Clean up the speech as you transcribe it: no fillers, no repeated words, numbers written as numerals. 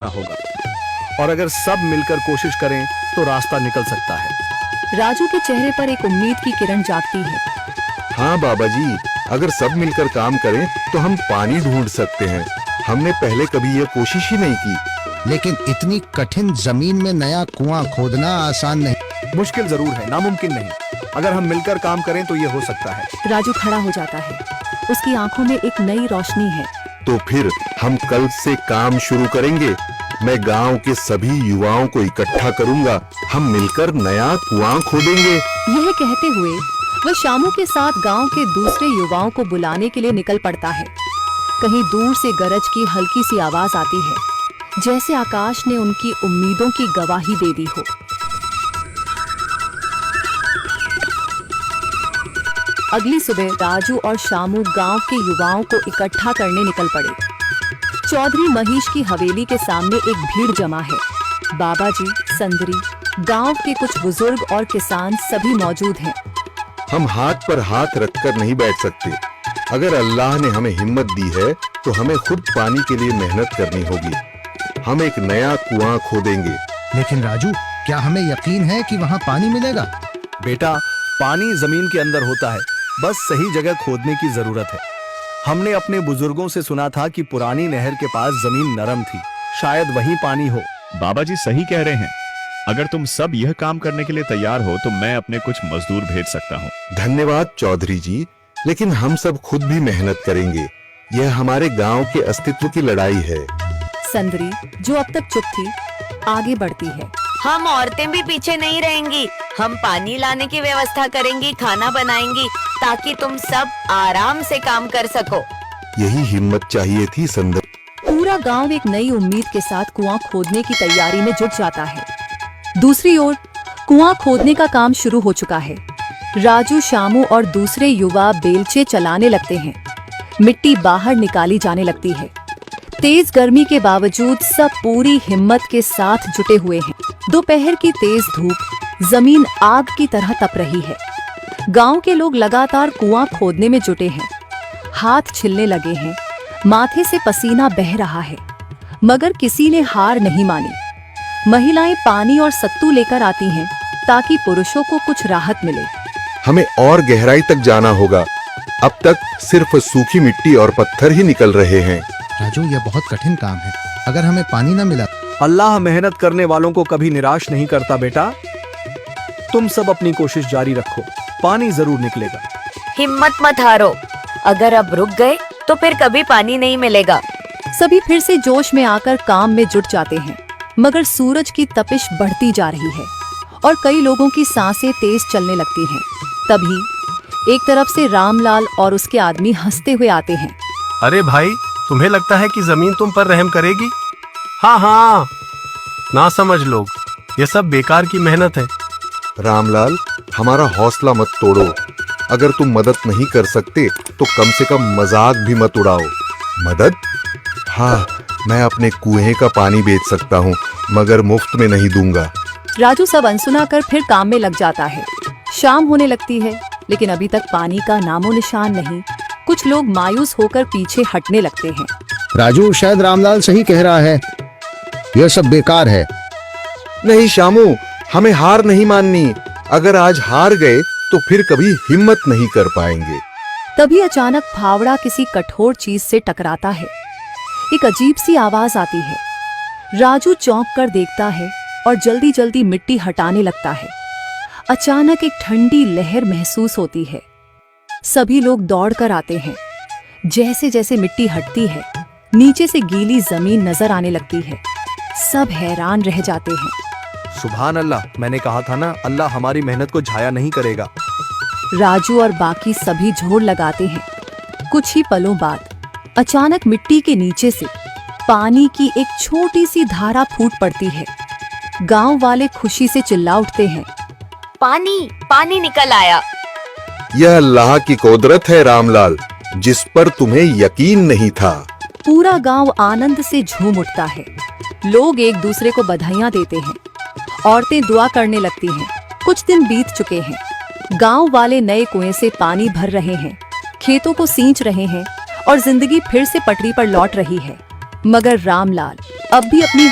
होगा और अगर सब मिलकर कोशिश करें तो रास्ता निकल सकता है। राजू के चेहरे पर एक उम्मीद की किरण जागती है। हाँ बाबा जी, अगर सब मिलकर काम करें तो हम पानी ढूंढ सकते हैं। हमने पहले कभी ये कोशिश ही नहीं की। लेकिन इतनी कठिन जमीन में नया कुआं खोदना आसान नहीं। मुश्किल जरूर है, नामुमकिन नहीं। अगर हम मिलकर काम करें तो ये हो सकता है। राजू खड़ा हो जाता है। उसकी आंखों में एक नई रोशनी है। तो फिर हम कल से काम शुरू करेंगे। मैं गांव के सभी युवाओं को इकट्ठा करूंगा। हम मिलकर नया कुआं खोदेंगे। यह कहते हुए वह शामू के साथ गांव के दूसरे युवाओं को बुलाने के लिए निकल पड़ता है। कहीं दूर से गरज की हल्की सी आवाज आती है, जैसे आकाश ने उनकी उम्मीदों की गवाही दे दी हो। अगली सुबह राजू और शामू गांव के युवाओं को इकट्ठा करने निकल पड़े। चौधरी महेश की हवेली के सामने एक भीड़ जमा है। बाबा जी, संदरी, गांव के कुछ बुजुर्ग और किसान सभी मौजूद हैं। हम हाथ पर हाथ रखकर नहीं बैठ सकते। अगर अल्लाह ने हमें हिम्मत दी है तो हमें खुद पानी के लिए मेहनत करनी होगी। हम एक नया कुआं खोदेंगे। लेकिन राजू, क्या हमें यकीन है कि वहाँ पानी मिलेगा? बेटा, पानी जमीन के अंदर होता है, बस सही जगह खोदने की जरूरत है। हमने अपने बुजुर्गों से सुना था कि पुरानी नहर के पास जमीन नरम थी, शायद वहीं पानी हो। बाबा जी सही कह रहे हैं। अगर तुम सब यह काम करने के लिए तैयार हो तो मैं अपने कुछ मजदूर भेज सकता हूँ। धन्यवाद चौधरी जी, लेकिन हम सब खुद भी मेहनत करेंगे। यह हमारे गांव के अस्तित्व की लड़ाई है। संदरी, जो अब तक चुप थी, आगे बढ़ती है। हम औरतें भी पीछे नहीं रहेंगी। हम पानी लाने की व्यवस्था करेंगी, खाना बनाएंगी, ताकि तुम सब आराम से काम कर सको। यही हिम्मत चाहिए थी संदर। पूरा गांव एक नई उम्मीद के साथ कुआं खोदने की तैयारी में जुट जाता है। दूसरी ओर कुआं खोदने का काम शुरू हो चुका है। राजू, शामू और दूसरे युवा बेलचे चलाने लगते हैं। मिट्टी बाहर निकाली जाने लगती है। तेज गर्मी के बावजूद सब पूरी हिम्मत के साथ जुटे हुए हैं। दोपहर की तेज धूप जमीन आग की तरह तप रही है। गांव के लोग लगातार कुआं खोदने में जुटे हैं। हाथ छिलने लगे हैं, माथे से पसीना बह रहा है, मगर किसी ने हार नहीं मानी। महिलाएं पानी और सत्तू लेकर आती हैं ताकि पुरुषों को कुछ राहत मिले। हमें और गहराई तक जाना होगा। अब तक सिर्फ सूखी मिट्टी और पत्थर ही निकल रहे हैं। राजू, यह बहुत कठिन काम है। अगर हमें पानी न मिला? अल्लाह मेहनत करने वालों को कभी निराश नहीं करता बेटा। तुम सब अपनी कोशिश जारी रखो, पानी जरूर निकलेगा। हिम्मत मत हारो। अगर अब रुक गए तो फिर कभी पानी नहीं मिलेगा। सभी फिर से जोश में आकर काम में जुट जाते हैं, मगर सूरज की तपिश बढ़ती जा रही है और कई लोगों की सांसें तेज चलने लगती हैं। तभी एक तरफ से रामलाल और उसके आदमी हंसते हुए आते हैं। अरे भाई, तुम्हें लगता है कि जमीन तुम पर रहम करेगी? हाँ हाँ, ना समझ लोग, ये सब बेकार की मेहनत है। रामलाल, हमारा हौसला मत तोड़ो। अगर तुम मदद नहीं कर सकते तो कम से कम मजाक भी मत उड़ाओ। मदद? हाँ, मैं अपने कुएं का पानी बेच सकता हूँ, मगर मुफ्त में नहीं दूंगा। राजू सब अनसुना कर फिर काम में लग जाता है। शाम होने लगती है, लेकिन अभी तक पानी का नामो निशान नहीं। कुछ लोग मायूस होकर पीछे हटने लगते हैं। राजू, शायद रामलाल सही कह रहा है। यह सब बेकार है। नहीं शामू, हमें हार नहीं माननी। अगर आज हार गए तो फिर कभी हिम्मत नहीं कर पाएंगे। तभी अचानक फावड़ा किसी कठोर चीज से टकराता है। एक अजीब सी आवाज आती है। राजू चौंक कर देखता है और जल्दी जल्दी मिट्टी हटाने लगता है। अचानक एक ठंडी लहर महसूस होती है। सभी लोग दौड़कर आते हैं। जैसे जैसे मिट्टी हटती है, नीचे से गीली जमीन नजर आने लगती है। सब हैरान रह जाते हैं। सुभान अल्लाह, मैंने कहा था ना, अल्लाह हमारी मेहनत को जाया नहीं करेगा। राजू और बाकी सभी जोर लगाते हैं। कुछ ही पलों बाद अचानक मिट्टी के नीचे से पानी की एक छोटी सी धारा फूट पड़ती है। गांव वाले खुशी से चिल्ला उठते हैं। पानी पानी निकल आया। यह अल्लाह की कुदरत है रामलाल, जिस पर तुम्हें यकीन नहीं था। पूरा गांव आनंद से झूम उठता है। लोग एक दूसरे को बधाइयां देते हैं। औरतें दुआ करने लगती हैं। कुछ दिन बीत चुके हैं। गांव वाले नए कुएं से पानी भर रहे हैं, खेतों को सींच रहे हैं और जिंदगी फिर से पटरी पर लौट रही है। मगर रामलाल अब भी अपनी